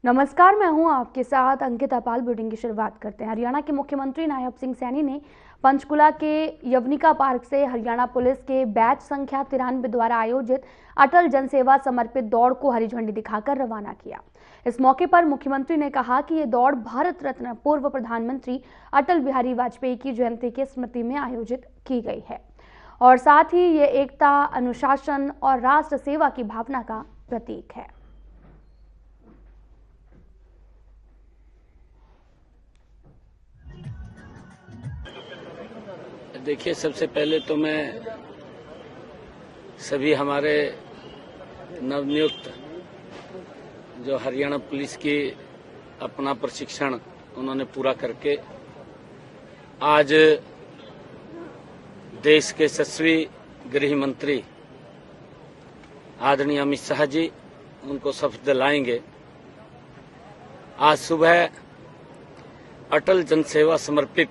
नमस्कार, मैं हूं आपके साथ अंकिता पाल। बुलेटिन की शुरुआत करते हैं। हरियाणा के मुख्यमंत्री नायब सिंह सैनी ने पंचकुला के यवनिका पार्क से हरियाणा पुलिस के बैच संख्या 93 द्वारा आयोजित अटल जनसेवा समर्पित दौड़ को हरी झंडी दिखाकर रवाना किया। इस मौके पर मुख्यमंत्री ने कहा कि ये दौड़ भारत रत्न पूर्व प्रधानमंत्री अटल बिहारी वाजपेयी की जयंती की स्मृति में आयोजित की गई है और साथ ही ये एकता, अनुशासन और राष्ट्र सेवा की भावना का प्रतीक है। देखिए, सबसे पहले तो मैं सभी हमारे नवनियुक्त जो हरियाणा पुलिस की अपना प्रशिक्षण उन्होंने पूरा करके आज देश के यशस्वी गृह मंत्री आदरणीय अमित शाह जी उनको शपथ दिलाएंगे। आज सुबह अटल जनसेवा समर्पित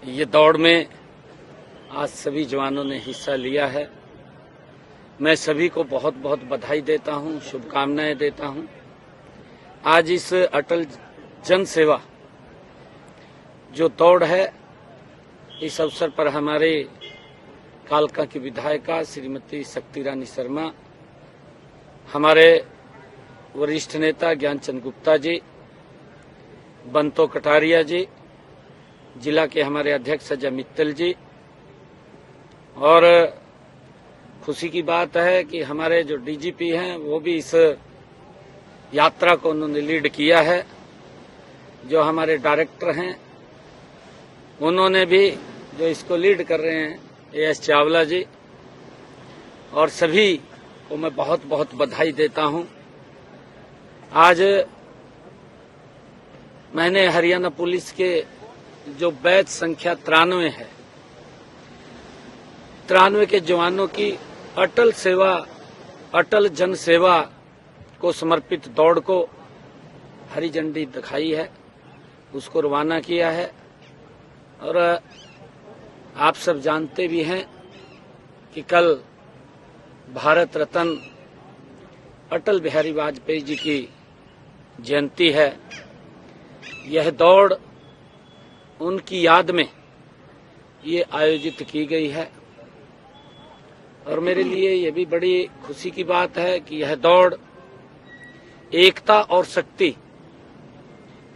ये दौड़ में आज सभी जवानों ने हिस्सा लिया है। मैं सभी को बहुत बहुत बधाई देता हूं, शुभकामनाएं देता हूं। आज इस अटल जनसेवा जो दौड़ है, इस अवसर पर हमारे कालका की विधायिका श्रीमती शक्ति रानी शर्मा, हमारे वरिष्ठ नेता ज्ञानचंद गुप्ता जी, बंतो कटारिया जी, जिला के हमारे अध्यक्ष अजय मित्तल जी, और खुशी की बात है कि हमारे जो डीजीपी हैं वो भी इस यात्रा को उन्होंने लीड किया है। जो हमारे डायरेक्टर हैं उन्होंने भी जो इसको लीड कर रहे हैं एएस चावला जी, और सभी को मैं बहुत बहुत बधाई देता हूं। आज मैंने हरियाणा पुलिस के जो बैच संख्या 93 है, 93 के जवानों की अटल जन सेवा को समर्पित दौड़ को हरी झंडी दिखाई है, उसको रवाना किया है। और आप सब जानते भी हैं कि कल भारत रत्न अटल बिहारी वाजपेयी जी की जयंती है। यह दौड़ उनकी याद में ये आयोजित की गई है और मेरे लिए ये भी बड़ी खुशी की बात है कि यह दौड़ एकता और शक्ति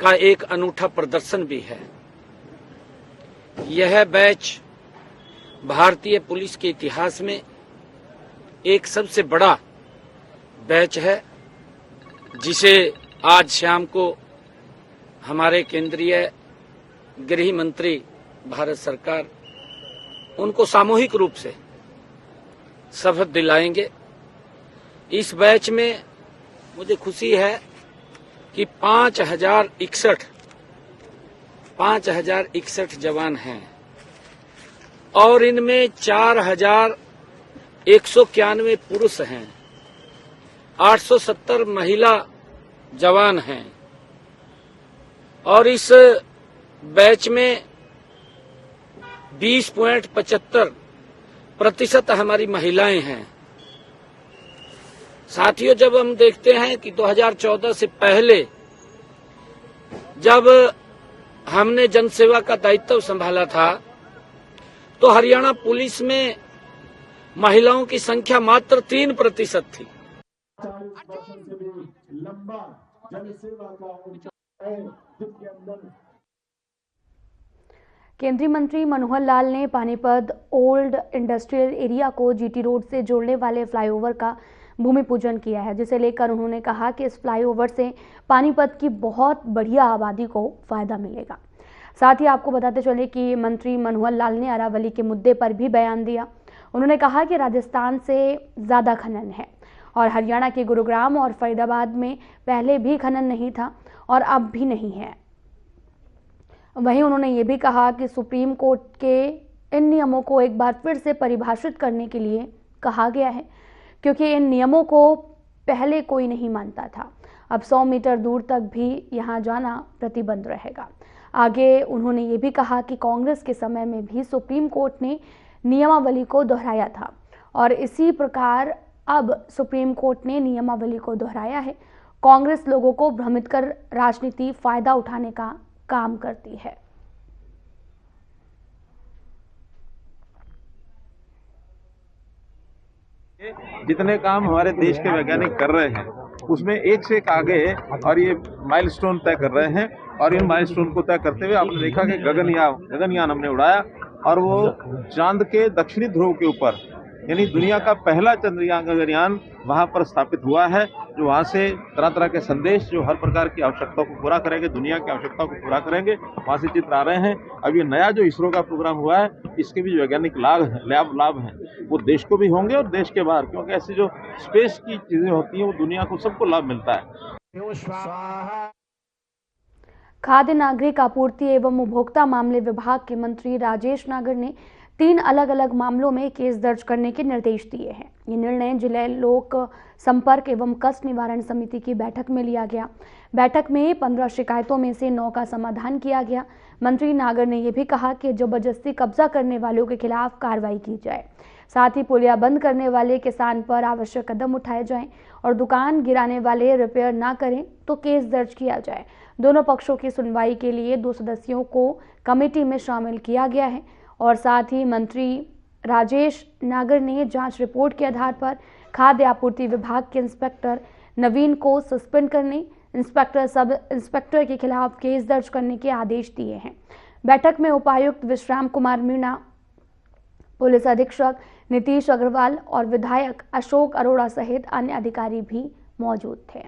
का एक अनूठा प्रदर्शन भी है। यह बैच भारतीय पुलिस के इतिहास में एक सबसे बड़ा बैच है, जिसे आज शाम को हमारे केंद्रीय गृह मंत्री भारत सरकार उनको सामूहिक रूप से शपथ दिलाएंगे। इस बैच में मुझे खुशी है कि 5061 जवान हैं और इनमें 4191 पुरुष हैं, 870 महिला जवान हैं और इस बैच में 20.75% हमारी महिलाएं हैं। साथियों, जब हम देखते हैं कि 2014 से पहले जब हमने जनसेवा का दायित्व संभाला था तो हरियाणा पुलिस में महिलाओं की संख्या मात्र 3% थी। 40 वर्षों से भी लंबा जनसेवा का है, जिसके अंदर केंद्रीय मंत्री मनोहर लाल ने पानीपत ओल्ड इंडस्ट्रियल एरिया को जीटी रोड से जोड़ने वाले फ्लाईओवर का भूमि पूजन किया है, जिसे लेकर उन्होंने कहा कि इस फ्लाईओवर से पानीपत की बहुत बढ़िया आबादी को फायदा मिलेगा। साथ ही आपको बताते चले कि मंत्री मनोहर लाल ने अरावली के मुद्दे पर भी बयान दिया। उन्होंने कहा कि राजस्थान से ज़्यादा खनन है और हरियाणा के गुरुग्राम और फरीदाबाद में पहले भी खनन नहीं था और अब भी नहीं है। वहीं उन्होंने ये भी कहा कि सुप्रीम कोर्ट के इन नियमों को एक बार फिर से परिभाषित करने के लिए कहा गया है, क्योंकि इन नियमों को पहले कोई नहीं मानता था। अब 100 मीटर दूर तक भी यहां जाना प्रतिबंध रहेगा। आगे उन्होंने ये भी कहा कि कांग्रेस के समय में भी सुप्रीम कोर्ट ने नियमावली को दोहराया था और इसी प्रकार अब सुप्रीम कोर्ट ने नियमावली को दोहराया है। कांग्रेस लोगों को भ्रमित कर राजनीति फायदा उठाने का काम करती है। जितने काम हमारे देश के वैज्ञानिक कर रहे हैं उसमें एक से एक आगे और ये माइलस्टोन तय कर रहे हैं। और इन माइलस्टोन को तय करते हुए आपने देखा कि गगनयान हमने उड़ाया और वो चांद के दक्षिणी ध्रुव के ऊपर यानी दुनिया का पहला चंद्रयान गगनयान वहां पर स्थापित हुआ है, जो वहां से तरह तरह के संदेश जो हर प्रकार की आवश्यकताओं को पूरा करेंगे, दुनिया की आवश्यकताओं को पूरा करेंगे, वहां से चित्र आ रहे हैं। अब ये नया जो इसरो का प्रोग्राम हुआ है इसके भी जो वैज्ञानिक लाभ हैं वो देश को भी होंगे और देश के बाहर, क्योंकि ऐसी जो स्पेस की चीजें होती हैं वो दुनिया को सबको लाभ मिलता है। खाद्य नागरिक आपूर्ति एवं उपभोक्ता मामले विभाग के मंत्री राजेश नागर ने 3 अलग अलग मामलों में केस दर्ज करने के निर्देश दिए हैं। ये निर्णय जिला लोक संपर्क एवं कष्ट निवारण समिति की बैठक में लिया गया। बैठक में 15 शिकायतों में से 9 का समाधान किया गया। मंत्री नागर ने यह भी कहा कि जबरदस्ती कब्जा करने वालों के खिलाफ कार्रवाई की जाए, साथ ही पुलिया बंद करने वाले किसान पर आवश्यक कदम उठाए जाएं और दुकान गिराने वाले रिपेयर ना करें तो केस दर्ज किया जाए। दोनों पक्षों की सुनवाई के लिए 2 सदस्यों को कमेटी में शामिल किया गया है और साथ ही मंत्री राजेश नागर ने जांच रिपोर्ट के आधार पर खाद्य आपूर्ति विभाग के इंस्पेक्टर नवीन को सस्पेंड करने, इंस्पेक्टर सब इंस्पेक्टर के खिलाफ केस दर्ज करने के आदेश दिए हैं। बैठक में उपायुक्त विश्राम कुमार मीणा, पुलिस अधीक्षक नीतीश अग्रवाल और विधायक अशोक अरोड़ा सहित अन्य अधिकारी भी मौजूद थे।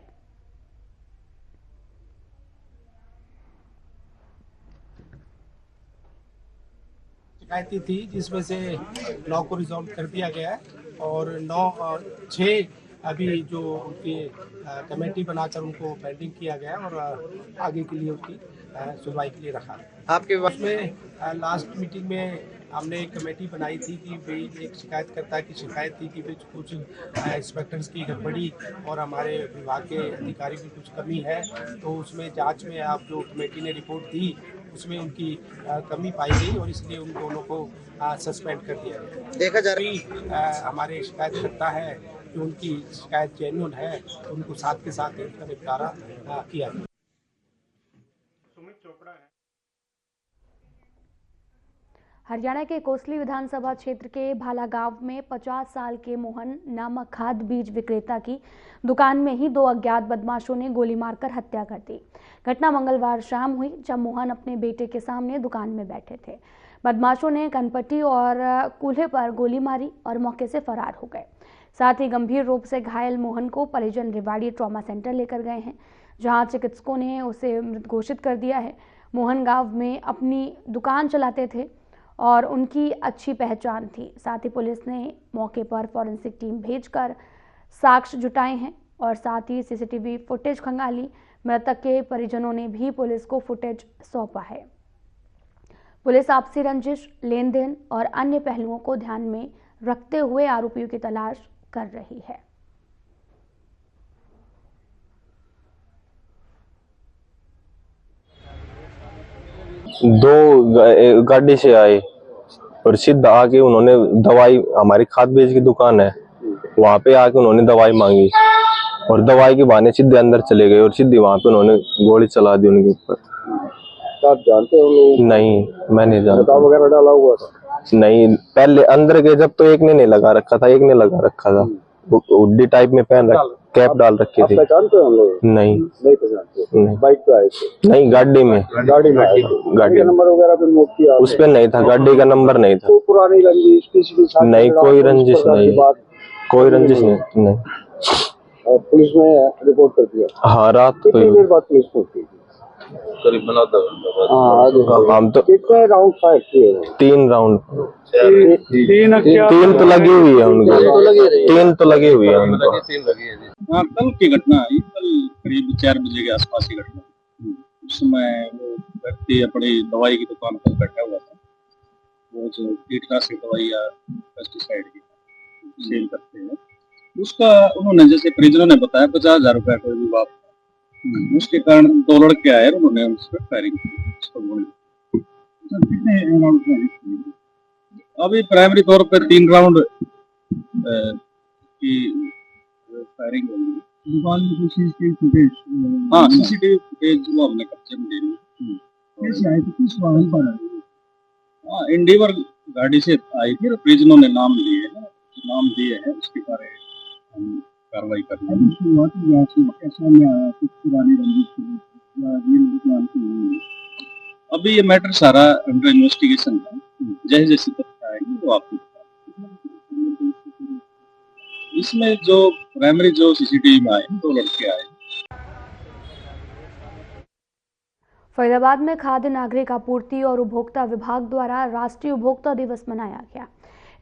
शिकायतें थी जिसमें से 9 को रिजॉल्व कर दिया गया है और 6 अभी जो उनकी कमेटी बनाकर उनको पेंडिंग किया गया है और आगे के लिए उसकी सुनवाई के लिए रखा। आपके उसमें लास्ट मीटिंग में हमने एक कमेटी बनाई थी कि भाई एक शिकायतकर्ता की शिकायत थी कि कुछ इंस्पेक्टर्स की गड़बड़ी और हमारे विभाग के अधिकारी की कुछ कमी है, तो उसमें जांच में आप जो कमेटी ने रिपोर्ट दी उसमें उनकी कमी पाई गई और इसलिए उन दोनों को सस्पेंड कर दिया गया। देखा जा रहा है हमारे शिकायतकर्ता है जो उनकी शिकायत जेन्युइन है तो उनको साथ के साथ इसका निपटारा किया गया। हरियाणा के कोसली विधानसभा क्षेत्र के भाला गांव में 50 साल के मोहन नामक खाद बीज विक्रेता की दुकान में ही 2 अज्ञात बदमाशों ने गोली मारकर हत्या कर दी। घटना मंगलवार शाम हुई जब मोहन अपने बेटे के सामने दुकान में बैठे थे। बदमाशों ने कनपट्टी और कूल्हे पर गोली मारी और मौके से फरार हो गए। साथ ही गंभीर रूप से घायल मोहन को परिजन रेवाड़ी ट्रॉमा सेंटर लेकर गए हैं, जहां चिकित्सकों ने उसे मृत घोषित कर दिया है। मोहन गांव में अपनी दुकान चलाते थे और उनकी अच्छी पहचान थी। साथ ही पुलिस ने मौके पर फॉरेंसिक टीम भेजकर साक्ष्य जुटाए हैं और साथ ही सीसीटीवी फुटेज खंगाली। मृतक के परिजनों ने भी पुलिस को फुटेज सौंपा है। पुलिस आपसी रंजिश, लेन देन और अन्य पहलुओं को ध्यान में रखते हुए आरोपियों की तलाश कर रही है। दो गाड़ी से आए और सीधा आके उन्होंने दवाई, हमारी खाद बीज की दुकान है, वहां पे आके उन्होंने दवाई मांगी और दवाई के बहाने सीधे अंदर चले गए और सीधे वहां पे उन्होंने गोली चला दी उनके ऊपर। आप जानते हो? नहीं, मैं नहीं जानता। वगैरह डाला हुआ था? नहीं, पहले अंदर गए जब तो एक ने नहीं लगा रखा था, एक ने लगा रखा था, हुड्डी टाइप में पहन रख, कैप डाल रखी थी। पहचानते हो हम लोग? नहीं पहचानते। बाइक पे आए थे? नहीं, गाड़ी में आए थे। गाड़ी नंबर वगैरह पे नोट किया? उस पे नहीं था, गाड़ी का नंबर नहीं था। पुरानी रंजिश किसी के साथ? नहीं, कोई रंजिश नहीं, कोई रंजिश नहीं। पुलिस में रिपोर्ट कर दिया? हाँ, रात को। कितनी देर बाद पुलिस पहुंची? करीबन आधा घंटा। हम तो कितने राउंड फायर किए? 3 राउंड। 3 तो लगी हुई है उनको, 3 तो लगी हुई है उनको। कल की घटना है, कल करीब 4 बजे के आसपास की घटना। उस समय वो व्यक्ति अपनी दवाई की दुकान पर बैठा हुआ था। वो जो कीटनाशक दवाई या पेस्टिसाइड की सेल करते हैं, उसका उन्होंने, जैसे परिजनों ने बताया, 50,000 रुपए कोई विवाद, उसके कारण 2 लड़के आए, उन्होंने उस पर फायरिंग की। अभी प्राइमरी तौर पर 3 राउंड की फायरिंग हुई। दुकान में कुछ CCTV फुटेज, हाँ CCTV फुटेज वो हमने कब्जे में ले ली। कैसे आए थे, किस वाहन पर आए? हाँ इंडिवर गाड़ी से आई थी और परिजनों ने नाम लिए हैं, नाम दिए हैं, उसके बारे में हम कार्रवाई कर रहे हैं। शुरुआती जांच में क्या सामने आया, कुछ पुरानी रंजिश या ये दुकान की? अभी ये मैटर सारा अंडर इन्वेस्टिगेशन है, जैसे जैसे तथ्य आएंगे वो आपको इसमें जो प्राइमरी जो CCTV में आए 2 लड़के आए। फरीदाबाद में खाद्य नागरिक आपूर्ति और उपभोक्ता विभाग द्वारा राष्ट्रीय उपभोक्ता दिवस मनाया गया।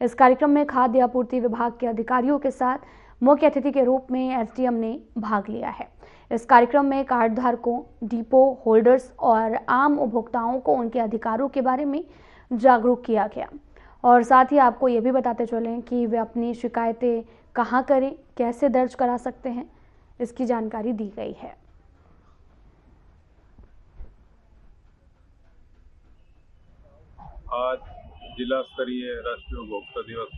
इस कार्यक्रम में खाद्य आपूर्ति विभाग के अधिकारियों के साथ मुख्य अतिथि के रूप में SDM ने भाग लिया है। इस कार्यक्रम में कार्ड धारकों, डिपो होल्डर्स और आम उपभोक्ताओं को उनके अधिकारों के बारे में जागरूक किया गया और साथ ही आपको ये भी बताते चलें कि वे अपनी शिकायतें कहाँ करें, कैसे दर्ज करा सकते हैं, इसकी जानकारी दी गई है। आज जिला स्तरीय राष्ट्रीय उपभोक्ता दिवस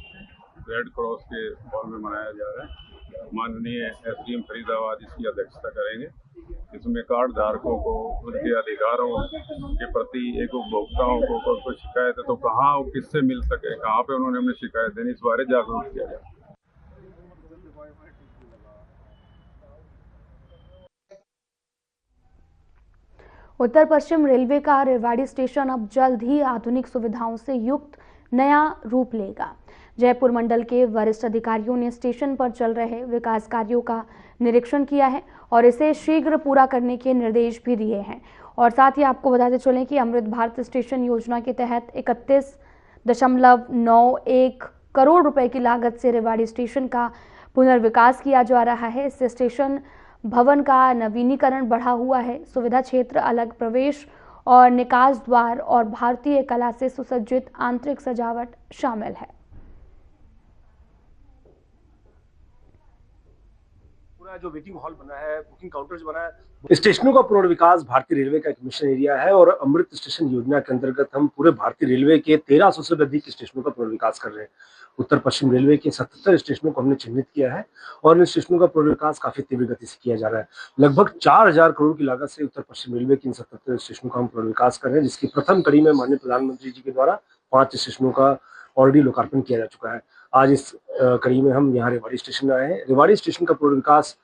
रेड क्रॉस के हॉल में मनाया जा रहा है। माननीय SDM फरीदाबाद इसकी अध्यक्षता करेंगे। इसमें कार्ड धारकों को उनके अधिकारों के प्रति, एक उपभोक्ताओं को कोई शिकायत है तो कहाँ और किससे मिल सके, कहाँ पे उन्होंने अपनी शिकायत देनी, इस बारे जागरूक किया जाए। उत्तर पश्चिम रेलवे का रेवाड़ी स्टेशन अब जल्द ही आधुनिक सुविधाओं से युक्त नया रूप लेगा। जयपुर मंडल के वरिष्ठ अधिकारियों ने स्टेशन पर चल रहे विकास कार्यों का निरीक्षण किया है और इसे शीघ्र पूरा करने के निर्देश भी दिए हैं। और साथ ही आपको बताते चलें कि अमृत भारत स्टेशन योजना के तहत 31.91 करोड़ रुपए की लागत से रेवाड़ी स्टेशन का पुनर्विकास किया जा रहा है। इस स्टेशन भवन का नवीनीकरण बढ़ा हुआ है। सुविधा क्षेत्र, अलग प्रवेश और निकास द्वार और भारतीय कला से सुसज्जित आंतरिक सजावट शामिल है। पूरा जो वेटिंग हॉल बना है, बुकिंग काउंटर्स बना है। स्टेशनों का पुनर्विकास भारतीय रेलवे का एक मिशन एरिया है और अमृत स्टेशन योजना के अंतर्गत हम पूरे भारतीय रेलवे के 1300 से अधिक स्टेशनों का पुनर्विकास कर रहे हैं। उत्तर पश्चिम रेलवे के 77 स्टेशनों को हमने चिन्हित किया है और इन स्टेशनों का पुनर्विकास काफी तीव्र गति से किया जा रहा है। लगभग 4000 करोड़ की लागत से उत्तर पश्चिम रेलवे के इन 77 स्टेशनों का हम पुनर्विकास कर रहे हैं, जिसकी प्रथम कड़ी में माननीय प्रधानमंत्री जी के द्वारा 5 स्टेशनों का ऑलरेडी लोकार्पण किया जा चुका है। आज इस कड़ी में हम यहाँ रेवाड़ी स्टेशन आए हैं। रेवाड़ी स्टेशन का पुनर्विकास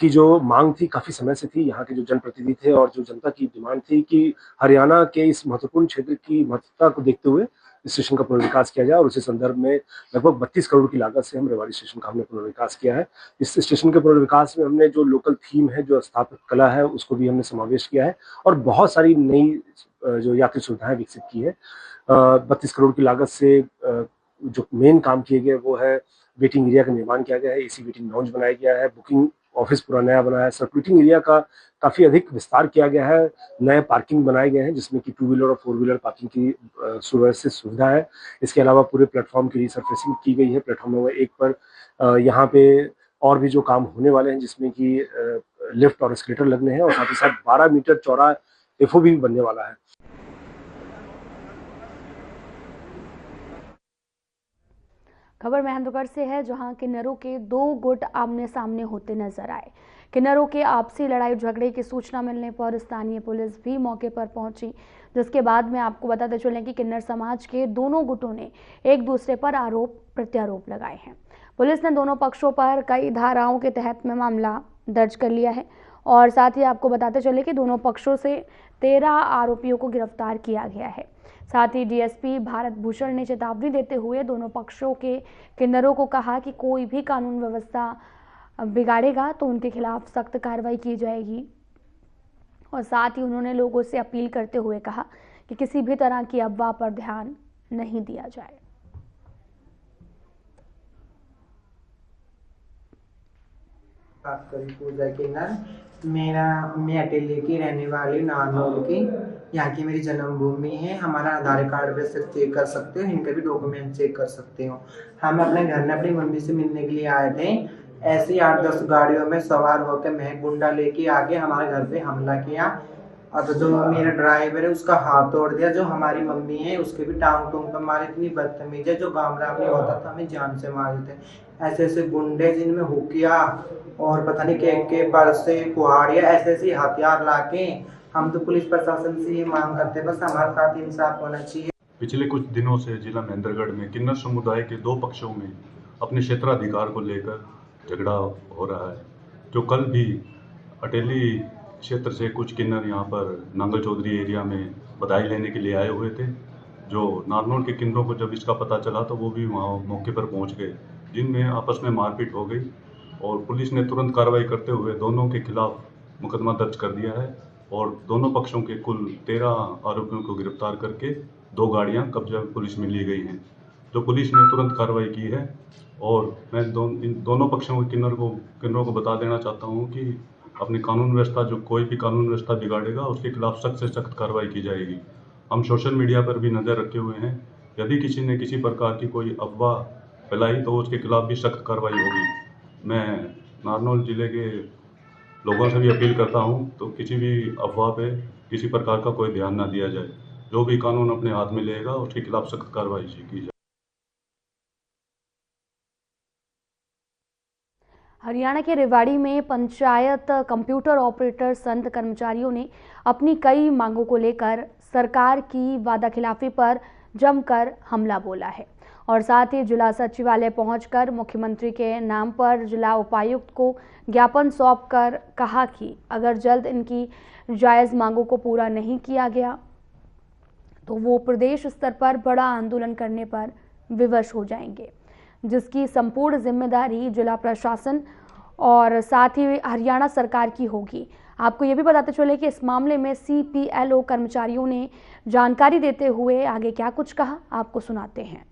की जो मांग थी काफी समय से थी। यहाँ के जो जनप्रतिनिधि थे और जो जनता की डिमांड थी कि हरियाणा के इस महत्वपूर्ण क्षेत्र की महत्वता को देखते हुए स्टेशन का पुनर्विकास किया जाए और उसी संदर्भ में लगभग 32 करोड़ की लागत से हम रेवाड़ी स्टेशन का हमने पुनर्विकास किया है। इस स्टेशन के पुनर्विकास में हमने जो लोकल थीम है, जो स्थापत्य कला है, उसको भी हमने समावेश किया है और बहुत सारी नई जो यात्री सुविधाएं विकसित की है। 32 करोड़ की लागत से जो मेन काम किए गए वो है वेटिंग एरिया का निर्माण किया गया है, AC वेटिंग लाउंज बनाया गया है, बुकिंग ऑफिस पूरा नया बनाया है, सर्कुलेटिंग एरिया का काफी अधिक विस्तार किया गया है, नए पार्किंग बनाए गए हैं जिसमें कि 2 व्हीलर और 4 व्हीलर पार्किंग की सुव्यवस्थित सुविधा है। इसके अलावा पूरे प्लेटफॉर्म की रिसर्फेसिंग की गई है। प्लेटफॉर्म नंबर 1 पर यहाँ पे और भी जो काम होने वाले हैं जिसमें कि लिफ्ट और एस्केलेटर लगने हैं और साथ ही साथ 12 मीटर चौड़ा FOB भी बनने वाला है। खबर महेंद्रगढ़ से है, जहां किन्नरों के 2 गुट आमने सामने होते नजर आए। किन्नरों के आपसी लड़ाई झगड़े की सूचना मिलने पर स्थानीय पुलिस भी मौके पर पहुंची, जिसके बाद में आपको बताते चलें कि किन्नर समाज के दोनों गुटों ने एक दूसरे पर आरोप प्रत्यारोप लगाए हैं। पुलिस ने दोनों पक्षों पर कई धाराओं के तहत में मामला दर्ज कर लिया है और साथ ही आपको बताते चले कि दोनों पक्षों से 13 आरोपियों को गिरफ्तार किया गया है। साथ ही DSP भारत भूषण ने चेतावनी देते हुए दोनों पक्षों के किन्नरों को कहा कि कोई भी कानून व्यवस्था बिगाड़ेगा तो उनके खिलाफ सख्त कार्रवाई की जाएगी और साथ ही उन्होंने लोगों से अपील करते हुए कहा कि किसी भी तरह की अफवाह पर ध्यान नहीं दिया जाए। बात करी पूजा किन्नर, मैं अटेली की रहने वाली नानौल की, यहाँ की मेरी जन्मभूमि है। हमारा आधार कार्ड पे सिर्फ चेक कर सकते हो, इनके भी डॉक्यूमेंट चेक कर सकते हो। हम अपने घर में अपनी मम्मी से मिलने के लिए आए थे। ऐसे 8-10 गाड़ियों में सवार होकर मैं गुंडा लेके आके हमारे घर पे हमला किया और तो जो मेरा ड्राइवर है उसका हाथ तोड़ दिया, जो हमारी मम्मी है उसके भी टांग टूंग पे मारे। इतनी बदतमीज है, जो गामराम नहीं होता था हमें जान से मार देते। ऐसे ऐसे गुंडे जिनमें हुकिया और पता नहीं के बरसे कुहाड़िया ऐसे ऐसे हथियार लाके, हम तो पुलिस प्रशासन से ये मांग करते हैं बस हमारे साथ इंसाफ होना चाहिए। पिछले कुछ दिनों से जिला महेंद्रगढ़ में किन्नर समुदाय के दो पक्षों में अपने क्षेत्राधिकार को लेकर झगड़ा हो रहा है। जो कल भी अटेली क्षेत्र से कुछ किन्नर यहाँ पर नांगल चौधरी एरिया में बधाई लेने के लिए आए हुए थे। जो नारनौल के किन्नरों को जब इसका पता चला तो वो भी वहाँ मौके पर पहुँच गए, जिनमें आपस में मारपीट हो गई और पुलिस ने तुरंत कार्रवाई करते हुए दोनों के खिलाफ मुकदमा दर्ज कर दिया है और दोनों पक्षों के कुल 13 आरोपियों को गिरफ्तार करके 2 गाड़ियां कब्जा पुलिस में ली गई हैं, जो पुलिस ने तुरंत कार्रवाई की है। और मैं इन दोनों पक्षों के किन्नरों को बता देना चाहता हूं कि अपनी कानून व्यवस्था, जो कोई भी कानून व्यवस्था बिगाड़ेगा उसके खिलाफ सख्त से सख्त कार्रवाई की जाएगी। हम सोशल मीडिया पर भी नज़र रखे हुए हैं, यदि किसी ने किसी प्रकार की कोई अफवाह फैलाई तो उसके खिलाफ भी सख्त कार्रवाई होगी। मैं नारनौल जिले के लोगों से भी अपील करता हूं तो किसी भी अफवाह पे किसी प्रकार का कोई ध्यान ना दिया जाए। जो भी कानून अपने हाथ में लेगा उसके खिलाफ सख्त कार्रवाई की जाए। हरियाणा के रेवाड़ी में पंचायत कंप्यूटर ऑपरेटर संघ कर्मचारियों ने अपनी कई मांगों को लेकर सरकार की वादाखिलाफी पर जमकर हमला बोला है और साथ ही जिला सचिवालय पहुंचकर मुख्यमंत्री के नाम पर जिला उपायुक्त को ज्ञापन सौंपकर कहा कि अगर जल्द इनकी जायज़ मांगों को पूरा नहीं किया गया तो वो प्रदेश स्तर पर बड़ा आंदोलन करने पर विवश हो जाएंगे, जिसकी संपूर्ण जिम्मेदारी जिला प्रशासन और साथ ही हरियाणा सरकार की होगी। आपको ये भी बताते चले कि इस मामले में CPLO कर्मचारियों ने जानकारी देते हुए आगे क्या कुछ कहा, आपको सुनाते हैं।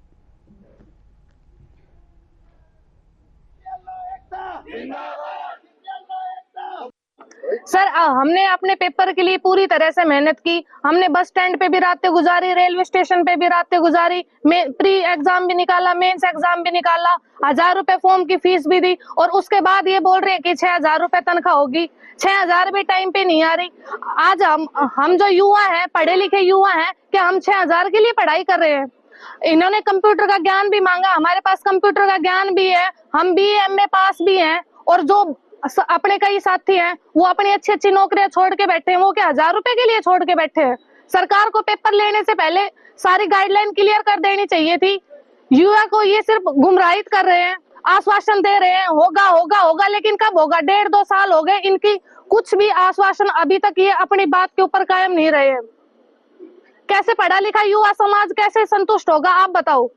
सर, हमने अपने पेपर के लिए पूरी तरह से मेहनत की। हमने बस स्टैंड पे भी रातें गुजारी, रेलवे स्टेशन पे भी रातें गुजारी, प्री एग्जाम भी निकाला, मेंस एग्जाम भी निकाला, 1000 रुपए फॉर्म की फीस भी दी और उसके बाद ये बोल रहे हैं कि 6000 रुपए तनख्वाह होगी। 6000 भी टाइम पे नहीं आ रही। आज हम जो युवा हैं, पढ़े लिखे युवा हैं, क्या हम 6000 के लिए पढ़ाई कर रहे हैं? इन्होंने कंप्यूटर का ज्ञान भी मांगा, हमारे पास कंप्यूटर का ज्ञान भी है, हम BA MA पास भी हैं और जो अपने कई साथी हैं वो अपनी अच्छी अच्छी नौकरियां छोड़ के बैठे हैं। वो क्या 1000 रुपए के लिए छोड़ के बैठे हैं? सरकार को पेपर लेने से पहले सारी गाइडलाइन क्लियर कर देनी चाहिए थी। युवा को ये सिर्फ गुमराहित कर रहे हैं, आश्वासन दे रहे हैं होगा होगा होगा, लेकिन कब होगा? 1.5-2 साल हो गए इनकी कुछ भी आश्वासन अभी तक ये अपनी बात के ऊपर कायम नहीं रहे हैं। कैसे पढ़ा लिखा युवा समाज कैसे संतुष्ट होगा, आप बताओ।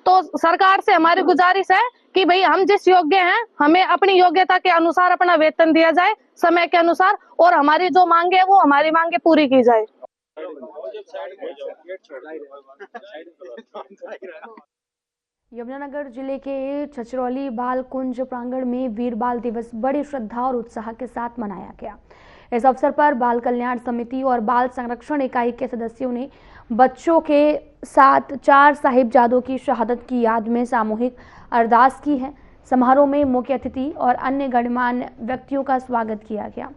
तो सरकार से हमारी गुजारिश है कि भाई हम जिस योग्य हैं हमें अपनी योग्यता के अनुसार अपना वेतन दिया जाए समय के अनुसार, और हमारी जो मांगे है वो हमारी मांगे पूरी की जाए। यमुनानगर जिले के छछरौली बाल कुंज प्रांगण में वीर बाल दिवस बड़ी श्रद्धा और उत्साह के साथ मनाया गया। इस अवसर पर बाल कल्याण समिति और बाल संरक्षण इकाई के सदस्यों ने बच्चों के साथ 4 साहिबजादों की शहादत की याद में सामूहिक अरदास की है। समारोह में मुख्य अतिथि और अन्य गणमान्य व्यक्तियों का स्वागत किया गया।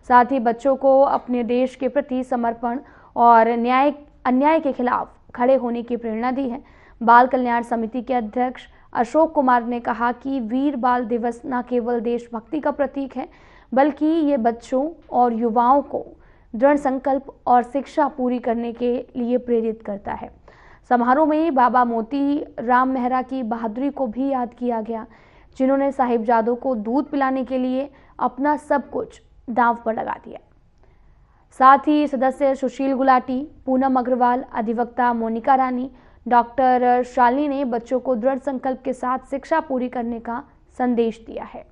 साथ ही बच्चों को अपने देश के प्रति समर्पण और अन्याय के खिलाफ खड़े होने की प्रेरणा दी है। बाल कल्याण समिति के अध्यक्ष अशोक कुमार ने कहा कि वीर बाल दिवस न केवल देशभक्ति का प्रतीक है, बल्कि ये बच्चों और युवाओं को दृढ़ संकल्प और शिक्षा पूरी करने के लिए प्रेरित करता है। समारोह में बाबा मोती राम मेहरा की बहादुरी को भी याद किया गया, जिन्होंने साहिबजादों को दूध पिलाने के लिए अपना सब कुछ दांव पर लगा दिया। साथ ही सदस्य सुशील गुलाटी, पूनम अग्रवाल, अधिवक्ता मोनिका रानी, डॉक्टर शालिनी ने बच्चों को दृढ़ संकल्प के साथ शिक्षा पूरी करने का संदेश दिया है।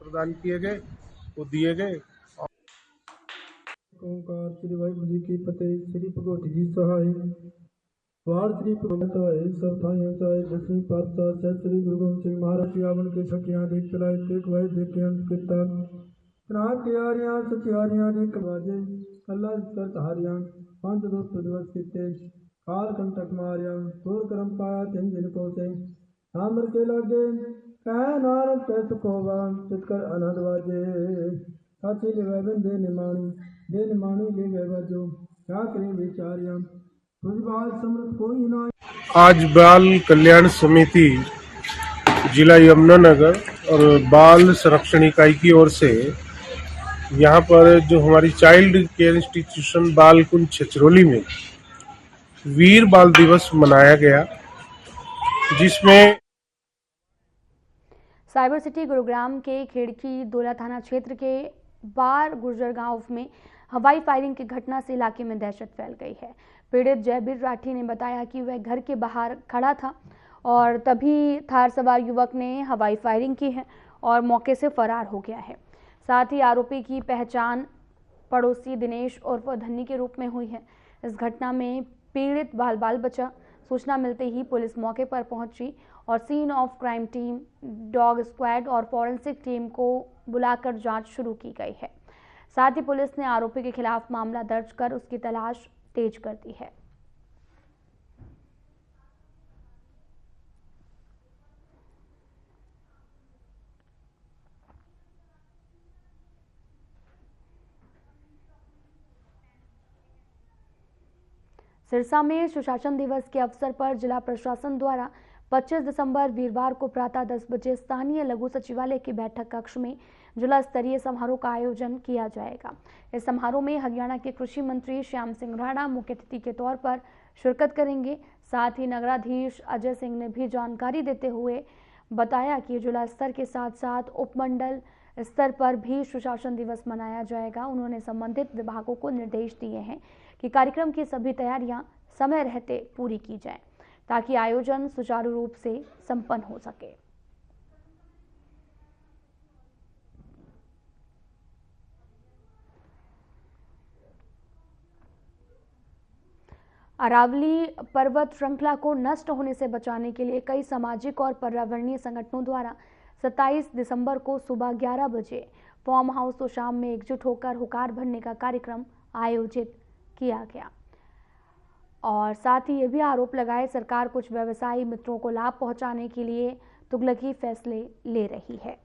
प्रदान किए गए वो दिए गए। ओंकार श्री वाहिगुरु जी की फतेह। श्री भगवती जी सहाय वार श्री भगवताए सब थाइयों चाहे 10वीं पातशाह से श्री गुरु गोबिंद सिंह महाराज की आवन के सखियां देख चलाए देख वह देखे अंत कीर्तन नाक यारियां सचियारियां रे कवाजे अल्लाह कर धारियां 5 दोस्त दिवस कीते काल कंटक मारियां सूर करम पाया तिन जिन को से ताम्र के लागे नारद के सुखोबान चितकर अनंत बाजे साची ले बन दे निमाणी ले गए बजो क्या करें बेचारियां तुझ बात समृत कोई ना। आज बाल कल्याण समिति जिला यमुनानगर और बाल संरक्षण इकाई की ओर से यहाँ पर जो हमारी चाइल्ड केयर इंस्टीट्यूशन बालकुंज छछरौली में वीर बाल दिवस मनाया गया, जिसमें साइबर सिटी गुरुग्राम के खेड़की दोला थाना क्षेत्र के बार गुर्जर गांव में हवाई फायरिंग की घटना से इलाके में दहशत फैल गई है। पीड़ित जयबीर राठी ने बताया कि वह घर के बाहर खड़ा था और तभी थार सवार युवक ने हवाई फायरिंग की है और मौके से फरार हो गया है। साथ ही आरोपी की पहचान पड़ोसी दिनेश उर्फ धन्नी के रूप में हुई है। इस घटना में पीड़ित बाल बचा। सूचना मिलते ही पुलिस मौके पर पहुंची और scene of crime team, dog squad और फॉरेंसिक टीम को बुलाकर जांच शुरू की गई है। साथ ही पुलिस ने आरोपी के खिलाफ मामला दर्ज कर उसकी तलाश तेज कर दी है। सिरसा में सुशासन दिवस के अवसर पर जिला प्रशासन द्वारा 25 दिसंबर वीरवार को प्रातः 10 बजे स्थानीय लघु सचिवालय के बैठक कक्ष में जिला स्तरीय समारोह का आयोजन किया जाएगा। इस समारोह में हरियाणा के कृषि मंत्री श्याम सिंह राणा मुख्य अतिथि के तौर पर शिरकत करेंगे। साथ ही नगराधीश अजय सिंह ने भी जानकारी देते हुए बताया कि जिला स्तर के साथ साथ उपमंडल स्तर पर भी सुशासन दिवस मनाया जाएगा। उन्होंने संबंधित विभागों को निर्देश दिए हैं कि कार्यक्रम की सभी तैयारियां समय रहते पूरी की जाएं, ताकि आयोजन सुचारू रूप से संपन्न हो सके। अरावली पर्वत श्रृंखला को नष्ट होने से बचाने के लिए कई सामाजिक और पर्यावरणीय संगठनों द्वारा 27 दिसंबर को सुबह 11 बजे फार्म हाउस तो शाम में एकजुट होकर हुकार भरने का कार्यक्रम आयोजित किया गया। और साथ ही ये भी आरोप लगाए सरकार कुछ व्यवसायी मित्रों को लाभ पहुंचाने के लिए तुगलकी फैसले ले रही है।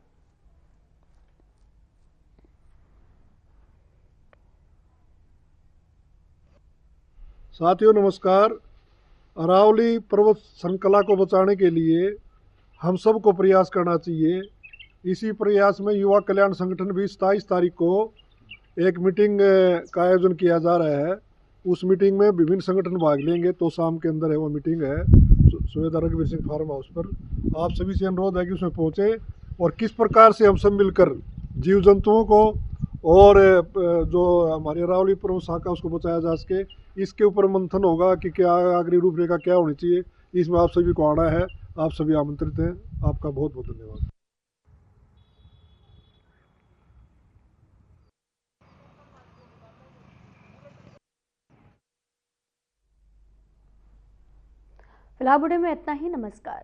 साथियों नमस्कार। अरावली पर्वत श्रृंखला को बचाने के लिए हम सबको प्रयास करना चाहिए। इसी प्रयास में युवा कल्याण संगठन भी 27 तारीख को एक मीटिंग का आयोजन किया जा रहा है। उस मीटिंग में विभिन्न संगठन भाग लेंगे। तो शाम के अंदर है वो मीटिंग है सुबेदार रघुवीर सिंह फार्म हाउस पर। आप सभी से अनुरोध है कि उसमें पहुँचे और किस प्रकार से हम सब मिलकर जीव जंतुओं को और जो हमारी अरावली पर्वत शाखा उसको बचाया जा सके, इसके ऊपर मंथन होगा कि क्या अग्रिम रूपरेखा क्या होनी चाहिए। इसमें आप सभी को आना है। आप सभी आमंत्रित हैं। आपका बहुत बहुत धन्यवाद। फिलहाल वीडियो में इतना ही। नमस्कार।